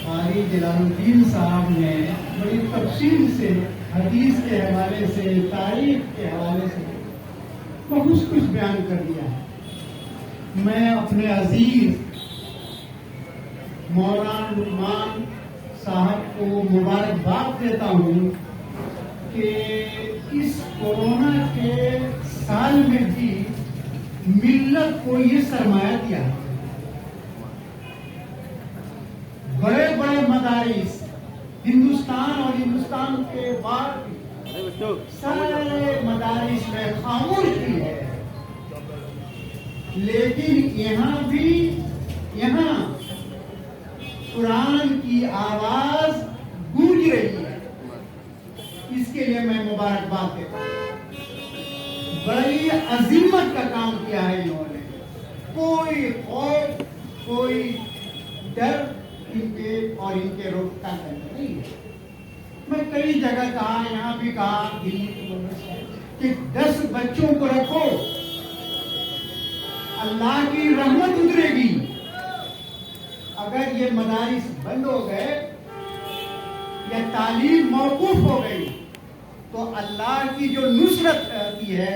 قاری جلال الدین صاحب نے بڑی تفصیل سے حدیث کے حوالے سے تاریخ کے حوالے سے بہت کچھ بیان کر دیا ہے۔ میں اپنے عزیز مولانا لقمان صاحب کو مبارکباد دیتا ہوں کہ اس کورونا کے سال میں بھی ملت کو یہ سرمایہ دیا ہے۔ بڑے بڑے مدارس ہندوستان اور ہندوستان کے باہر سارے مدارس میں خاموشی ہے، لیکن یہاں قرآن کی آواز گونج رہی ہے۔ اس کے لیے میں مبارکباد دیتا ہوں۔ بڑی عظمت کا کام کیا ہے انہوں نے، کوئی خوف کوئی ڈر ان کے روکتا نہیں ہے۔ میں کئی جگہ کہا، یہاں بھی کہا کہ 10 بچوں کو رکھو، اللہ کی رحمت اترے گی۔ اگر یہ مدارس بند ہو گئے یا تعلیم موقوف ہو گئی تو اللہ کی جو نصرت آتی ہے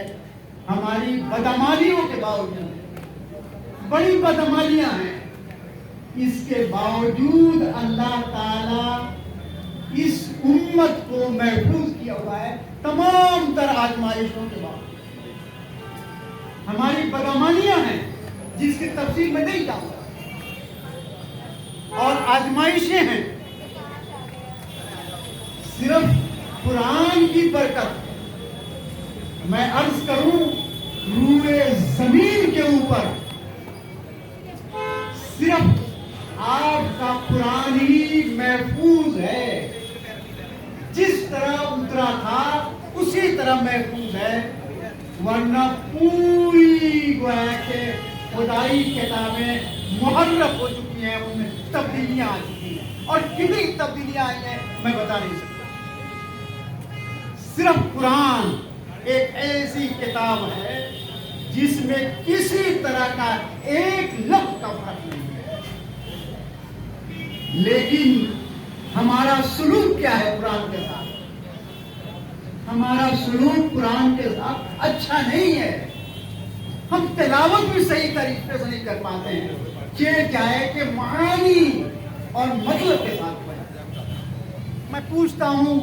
ہماری بدعمالیوں کے باوجود، بڑی بدعمالیاں ہیں، اس کے باوجود اللہ تعالی اس امت کو محفوظ کیا ہوا ہے تمام تر آزمائشوں کے بعد۔ ہماری بدعمالیاں ہیں جس کی تفصیل میں نہیں جاؤں گا، اور آزمائشیں ہیں، صرف قرآن کی برکت میں عرض کروں روئے زمین کے اوپر صرف آپ کا قرآن ہی محفوظ ہے۔ جس طرح اترا تھا اسی طرح محفوظ ہے، ورنہ پوری گویا کہ خدائی کتابیں محرف ہو چکی ہیں، ان میں تبدیلیاں آ چکی ہیں، اور کتنی تبدیلیاں آئی ہیں میں بتا نہیں سکتا۔ صرف قرآن ایک ایسی کتاب ہے جس میں کسی طرح کا ایک لفظ کا فرق نہیں ہے، لیکن ہمارا سلوک کیا ہے قرآن کے ساتھ؟ ہمارا سلوک قرآن کے ساتھ اچھا نہیں ہے۔ ہم تلاوت بھی صحیح طریقے سے نہیں کر پاتے ہیں، یہ چاہے کہ معانی اور مطلب کے ساتھ پڑھیں۔ میں پوچھتا ہوں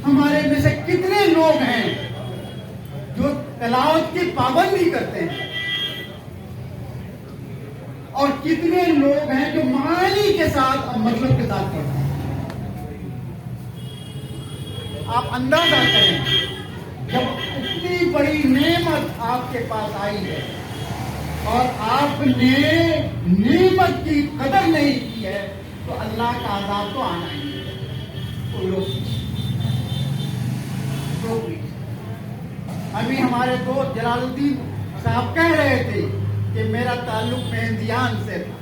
ہمارے میں سے کتنے لوگ ہیں جو تلاوت کی پابندی کرتے ہیں، اور کتنے لوگ ہیں جو معانی کے ساتھ اور مطلب کے ساتھ پڑھتے ہیں؟ آپ اندازہ کریں، جب اتنی بڑی نعمت آپ کے پاس آئی ہے اور آپ نے نعمت کی قدر نہیں کی ہے تو اللہ کا عذاب تو آنا ہی ہے۔ کوئی روک ابھی ہمارے دوست جلال الدین صاحب کہہ رہے تھے کہ میرا تعلق مہندیان سے تھا۔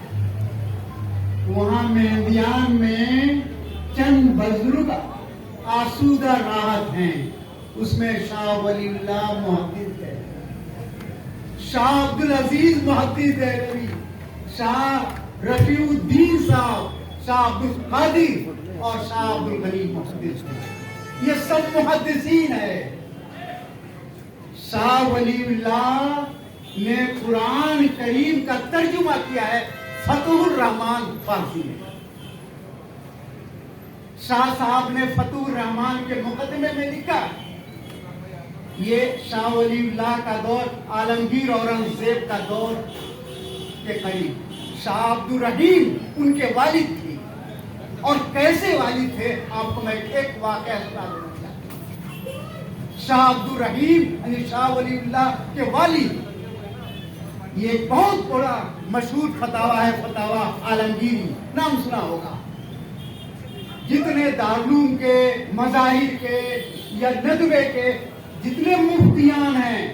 وہاں مہندیان میں چند بزرگ آسودہ راحت ہیں، اس میں شاہ ولی اللہ محدث ہے، شاہ عبدالعزیز محدث ہے، شاہ رفیع الدین صاحب، شاہ عبدالقادر اور شاہ عبدالغنی محدث ہے۔ یہ سب محدثین ہے۔ شاہ ولی اللہ نے قرآن کریم کا ترجمہ کیا ہے فتح الرحمان فارسی میں۔ شاہ صاحب نے فتح الرحمان کے مقدمے میں لکھا، یہ شاہ ولی اللہ کا دور عالمگیر اورنگزیب کا دور کے قریب۔ شاہ عبدالرحیم ان کے والد تھے، اور کیسے والد تھے آپ کو میں ایک واقعہ سنا دینا چاہتا ہوں۔ شاہ عبدالرحیم یعنی شاہ ولی اللہ کے والد، یہ ایک بہت بڑا مشہور فتاوی ہے، فتاوی عالمگیری، نام سنا ہوگا۔ جتنے دارالعلوم کے، مظاہر کے یا ندوے کے جتنے مفتیان ہیں،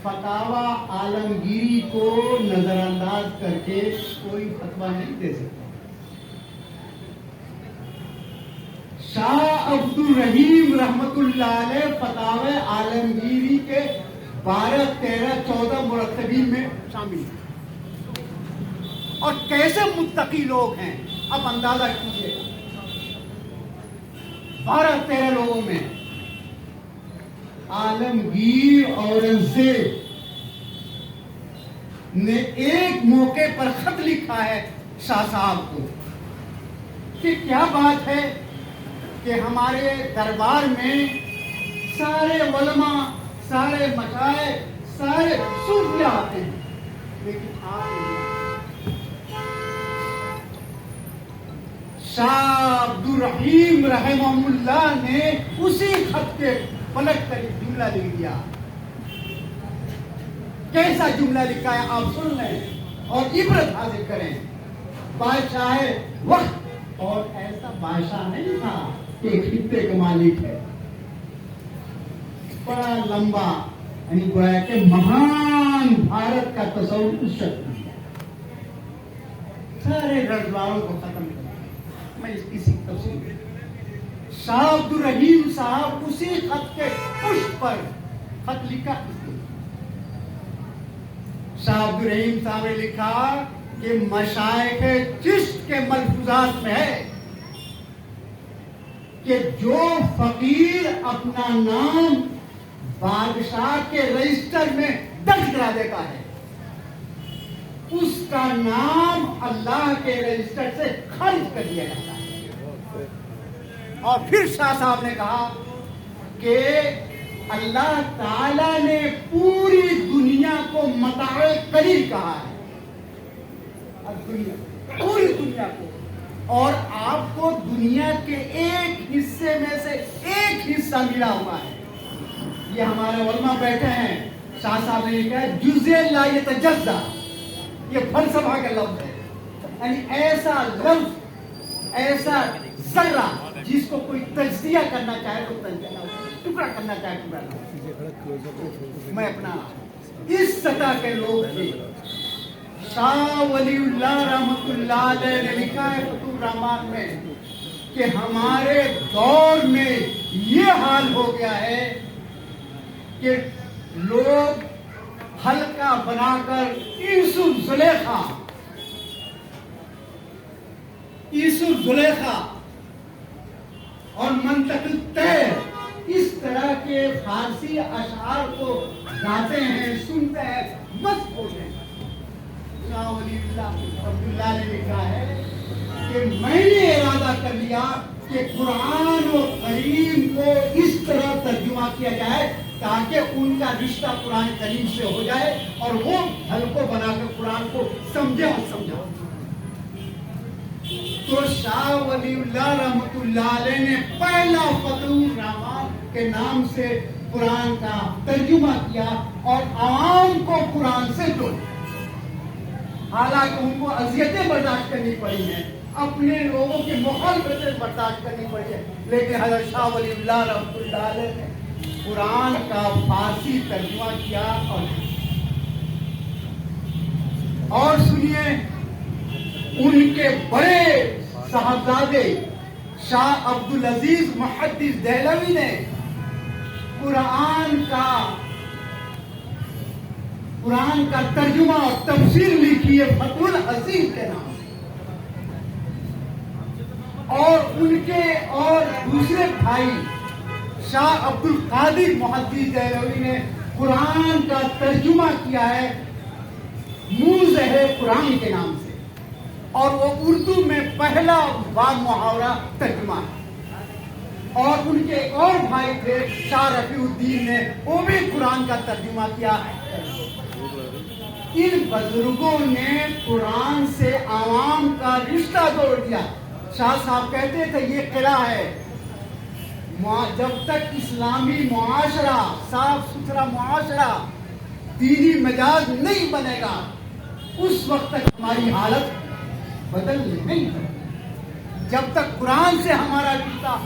فتاوی عالمگیری کو نظر انداز کر کے کوئی فتویٰ نہیں دے سکتا۔ شاہ عبدالرحیم رحمت اللہ علیہ فتاوی عالمگیری کے 12، 13، 14 مرتبین میں شامل ہیں۔ اور کیسے متقی لوگ ہیں اب اندازہ کیجیے. 12-13 لوگوں میں عالمگیر اورنگزیب نے ایک موقع پر خط لکھا ہے شاہ صاحب کو کہ کیا بات ہے کہ ہمارے دربار میں سارے علماء، سارے مشائخ، سارے صوفیاء آتے ہیں، لیکن آپ نہیں. شاہ عبدالرحیم رحمہ اللہ نے اسی خط کے پلٹ کر ایک جملہ لکھ دیا. کیسا جملہ لکھا ہے آپ سن لیں اور عبرت حاصل کریں. بادشاہ وقت، اور ایسا بادشاہ نہیں تھا کہ خطے کا مالک ہے، بڑا لمبا، یعنی گویا کہ مہان بھارت کا تصور اس شخص نے سارے رجواڑوں کو ختم کیا. میں اس کی تفصیل شاہ عبدالرحیم صاحب اسی خط کے پشت پر خط لکھا. شاہ عبدالرحیم صاحب نے لکھا کہ مشائخ چشت کے ملفوظات میں ہے کہ جو فقیر اپنا نام بادشاہ کے رجسٹر میں درج کرا دیتا ہے اس کا نام اللہ کے رجسٹر سے خارج کر دیا جاتا ہے. اور پھر شاہ صاحب نے کہا کہ اللہ تعالی نے پوری دنیا کو متاع قلیل کہا ہے، پوری دنیا کو، اور آپ کو دنیا کے ایک حصے میں سے ایک حصہ ملا ہوا ہے. یہ ہمارے علماء بیٹھے ہیں، شاہ صاحب نے لکھا ہے جزء لا یتجزا، یہ فلسفہ کا لفظ ہے، یعنی ایسا لفظ، ایسا ذرہ جس کو کوئی تجزیہ کرنا چاہے تو تجزیہ، ٹکڑا کرنا چاہے ٹکڑا. میں اپنا اس سطح کے لوگ تھے. شاہ ولی اللہ رحمت اللہ علیہ نے لکھا ہے فتوح الرحمان میں کہ ہمارے دور میں یہ حال ہو گیا ہے کہ لوگ حلقہ بنا کر عیسو زلیخا اور منطق الطیر اس طرح کے فارسی اشعار کو گاتے ہیں، سنتے ہیں، مست ہوتے ہیں. شاہ ولی اللہ عبداللہ نے لکھا ہے کہ میں نے ارادہ کر لیا کہ قرآن و کریم کو اس طرح ترجمہ کیا جائے تاکہ ان کا رشتہ قرآن کریم سے ہو جائے اور وہ حلقوں بنا کر قرآن کو سمجھے اور سمجھا. تو شاہ ولی اللہ رحمت اللہ علیہ نے پہلا فتوح الرحمان کے نام سے قرآن کا ترجمہ کیا اور عوام کو قرآن سے جوڑا. حالانکہ ان کو اذیتیں برداشت کرنی پڑی ہیں، اپنے لوگوں کی مخالفتیں برداشت کرنی پڑی ہے، لیکن حضرت شاہ ولی اللہ رحمۃ اللہ علیہ نے قرآن کا فارسی ترجمہ کیا. اور سنیے، ان کے بڑے صاحبزادے شاہ عبدالعزیز محدث دہلوی نے قرآن کا ترجمہ اور تفسیر لکھی ہے فتح الحسین کے نام سے. اور ان کے اور دوسرے بھائی شاہ عبد القادر محدث دہلوی نے قرآن کا ترجمہ کیا ہے موضح قرآن کے نام سے، اور وہ اردو میں پہلا بار محاورہ ترجمہ ہے. اور ان کے ایک اور بھائی تھے شاہ رفیع الدین نے، وہ بھی قرآن کا ترجمہ کیا ہے. ان بزرگوں نے قرآن سے عوام کا رشتہ جوڑ دیا. شاہ صاحب کہتے تھے یہ قلعہ ہے، جب تک اسلامی معاشرہ، صاف ستھرا معاشرہ، دینی مزاج نہیں بنے گا اس وقت تک ہماری حالت بدل نہیں سکتی. جب تک قرآن سے ہمارا رشتہ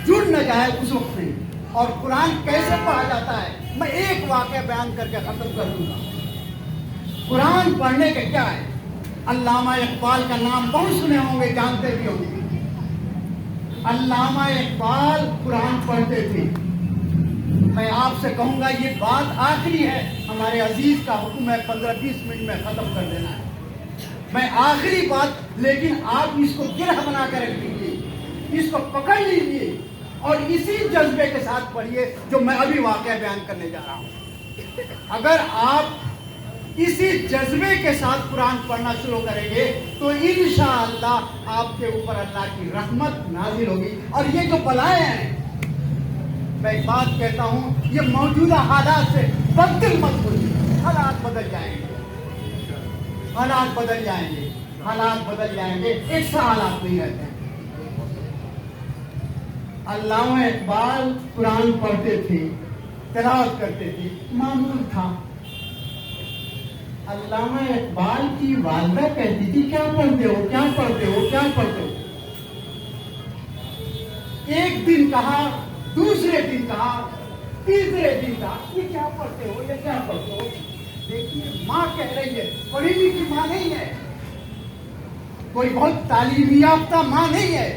جڑ نہ جائے اس وقت نہیں. اور قرآن کیسے پڑھا جاتا ہے، میں ایک واقعہ بیان کر کے ختم کر دوں گا. قرآن پڑھنے کے کیا ہے؟ علامہ اقبال کا نام بہت سنے ہوں گے، جانتے بھی ہوں گے. علامہ اقبال قرآن پڑھتے تھے. میں آپ سے کہوں گا یہ بات آخری ہے، ہمارے عزیز کا حکم ہے 15-20 منٹ میں ختم کر دینا ہے. میں آخری بات، لیکن آپ اس کو گرہ بنا کر رکھ لیجیے، اس کو پکڑ لیجیے اور اسی جذبے کے ساتھ پڑھیے جو میں ابھی واقعہ بیان کرنے جا رہا ہوں۔ اگر آپ اسی جذبے کے ساتھ قرآن پڑھنا شروع کریں گے تو انشاءاللہ آپ کے اوپر اللہ کی رحمت نازل ہوگی۔ اور یہ جو بلائیں ہیں، میں ایک بات کہتا ہوں، یہ موجودہ حالات سے بدل مت ہوئی، حالات بدل جائیں گے، حالات بدل جائیں گے، حالات بدل جائیں گے، ایک سا حالات نہیں رہتے ہیں۔ علامہ اقبال قرآن پڑھتے تھے، تلاوت کرتے تھے، معمول تھا۔ علامہ اقبال کی والدہ کہتی تھی کیا پڑھتے ہو، کیا پڑھتے ہو، کیا پڑھتے ہو؟ ایک دن کہا، دوسرے دن کہا، تیسرے دن کہا، یہ کیا پڑھتے ہو، یہ کیا پڑھتے ہو؟ دیکھیے ماں کہہ رہی ہے، پڑھی لکھی ماں نہیں ہے، کوئی بہت تعلیم یافتہ ماں نہیں ہے،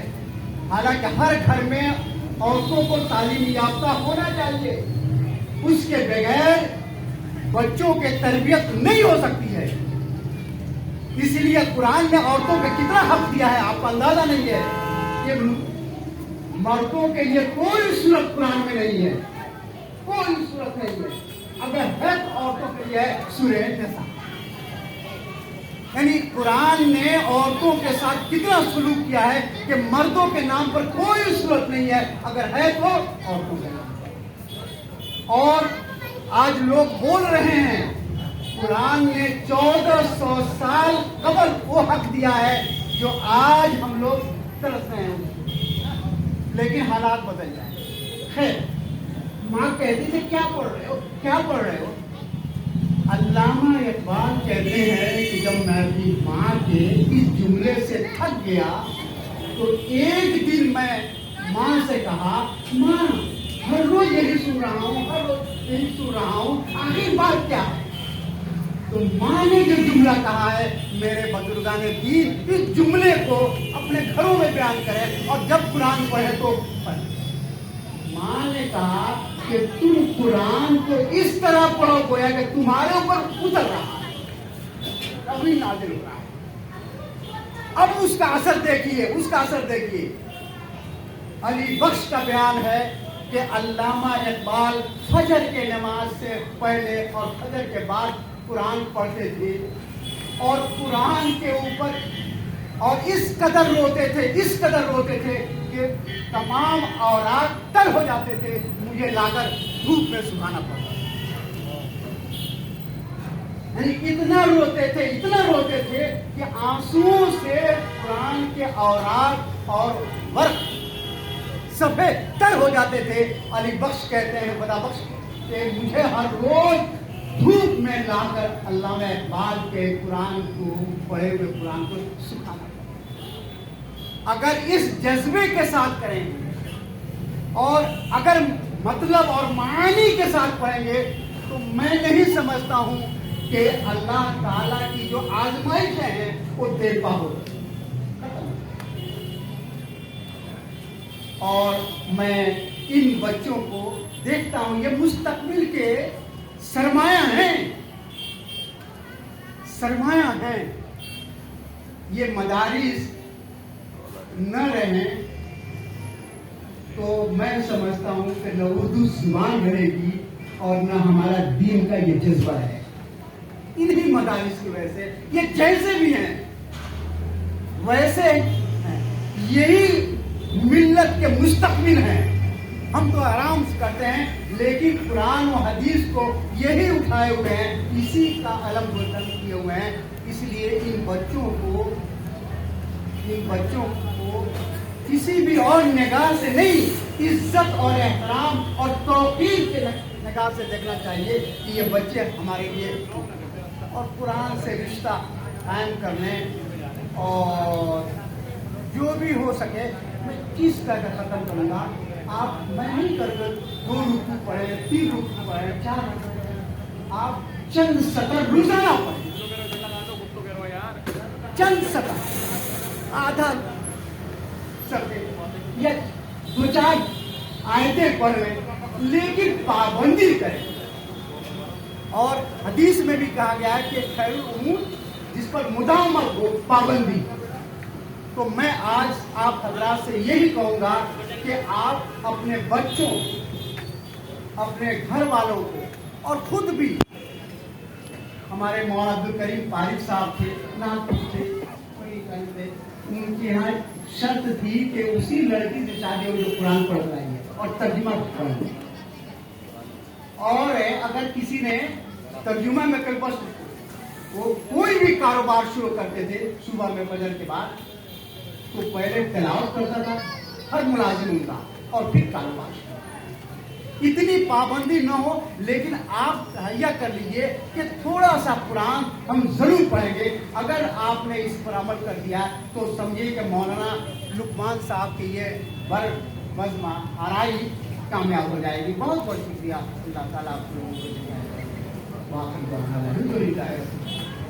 حالانکہ ہر گھر میں عورتوں کو تعلیم یافتہ ہونا چاہیے، اس کے بغیر بچوں کی تربیت نہیں ہو سکتی ہے۔ اس لیے قرآن نے عورتوں کو کتنا حق دیا ہے آپ کو اندازہ نہیں ہے کہ مردوں کے لیے کوئی صورت قرآن میں نہیں ہے، کوئی صورت نہیں ہے، اگر ہے تو عورتوں کے لیے سورہ نساء۔ یعنی قرآن نے عورتوں کے ساتھ کتنا سلوک کیا ہے کہ مردوں کے نام پر کوئی صورت نہیں ہے، اگر ہے تو عورتوں کے نام پر۔ اور آج لوگ بول رہے ہیں قرآن نے 1400 سال قبل وہ حق دیا ہے جو آج ہم لوگ ترس رہے ہیں، لیکن حالات بدل جائیں۔ خیر، ماں کہتی تھی کیا پڑھ رہے ہو، کیا پڑھ رہے ہو؟ علامہ اقبال کہتے ہیں کہ جب میں اپنی ماں کے اس جملے سے تھک گیا تو ایک دن میں ماں سے کہا، ماں ہر روز یہی سن رہا ہوں، ہر روز یہی سن رہا ہوں، آخر بات کیا ہے؟ تو ماں نے جو جملہ کہا ہے، میرے بزرگان دین اس جملے کو اپنے گھروں میں بیان کریں اور جب قرآن پڑھے تو پڑھیں۔ ماں نے کہا کہ تم قرآن کو اس طرح پڑھو گویا کہ تمہارے اوپر اتر رہا ہے، ابھی نازل ہو رہا ہے۔ اب اس کا اثر دیکھیے، اس کا اثر دیکھیے۔ علی بخش کا بیان ہے کہ علامہ اقبال فجر کے نماز سے پہلے اور فجر کے بعد قرآن پڑھتے تھے اور قرآن کے اوپر اور اس قدر روتے تھے، اس قدر روتے تھے کہ تمام اوراق تر ہو جاتے تھے، مجھے لا کر دھوپ میں سکھانا پڑتا۔ یعنی اتنا روتے تھے، اتنا روتے تھے کہ آنسوؤں سے قرآن کے اوراق اور ورق سفید تر ہو جاتے تھے۔ علی بخش کہتے ہیں، خدا بخش، کہ مجھے ہر روز دھوپ میں لا کر علامہ اقبال کے قرآن کو، پڑھے ہوئے قرآن کو سکھانا پڑتا۔ اگر اس جذبے کے ساتھ کریں گے اور اگر مطلب اور معانی کے ساتھ پڑھیں گے تو میں نہیں سمجھتا ہوں کہ اللہ تعالیٰ کی جو آزمائشیں ہیں وہ دیر پا ہو۔ اور میں ان بچوں کو دیکھتا ہوں، یہ مستقبل کے سرمایہ ہیں، سرمایہ ہیں۔ یہ مدارس نہ رہیں تو میں سمجھتا ہوں کہ نہ اردو زبان بڑھے گی اور نہ ہمارا دین کا یہ جذبہ ہے۔ انہی مدارس کی وجہ سے یہ جیسے بھی ہیں ویسے ہیں، یہی ملت کے مستقبل ہیں۔ ہم تو آرام سے کرتے ہیں لیکن قرآن و حدیث کو یہی اٹھائے ہوئے ہیں، اسی کا علم بلند کیے ہوئے ہیں۔ اس لیے ان بچوں کو کسی بھی اور نگاہ سے نہیں، عزت اور احترام اور توقیر کے نگاہ سے دیکھنا چاہیے کہ یہ بچے ہمارے لیے، اور قرآن سے رشتہ قائم کرنے اور جو بھی ہو سکے میں کس طرح کا ختم کروں گا۔ آپ میں نہیں کر کر 2 رکوع پڑھیں، 3 رکوع پڑھیں، 4 رکوع پڑھیں، آپ چند سطر روزانہ پڑھیں، چند سطر، آدھا سطر یا 2-4 آیتیں پڑھ لیں، لیکن پابندی کریں۔ اور حدیث میں بھی کہا گیا ہے کہ خیر الامور جس پر مداومت ہو پابندی. تو میں آج آپ حضرات سے یہی کہوں گا کہ آپ اپنے بچوں, اپنے گھر والوں کو اور خود بھی, ہمارے مولانا عبدالکریم فارغ صاحب تھے, ناطق تھے, ان کے یہاں شرط تھی کہ اسی لڑکی سے شادی ہو جو قرآن پڑھ رہی ہے اور ترجمہ پڑھ رہی ہے. اور اگر کسی نے ترجمہ میں کل بس وہ کوئی بھی کاروبار شروع کرتے تھے صبح میں فجر کے بعد, تو پہلے تلاوت کرتا تھا ہر ملازم ان کا اور پھر کاروبار شروع. اتنی پابندی نہ ہو, لیکن آپ تہیا کر لیجئے کہ تھوڑا سا قرآن ہم ضرور پڑھیں گے. اگر آپ نے اس پر عمل کر دیا تو سمجھیے کہ مولانا لقمان صاحب کی یہ بزم آرائی کامیاب ہو جائے گی. بہت بہت شکریہ. اللہ تعالیٰ آپ لوگوں کو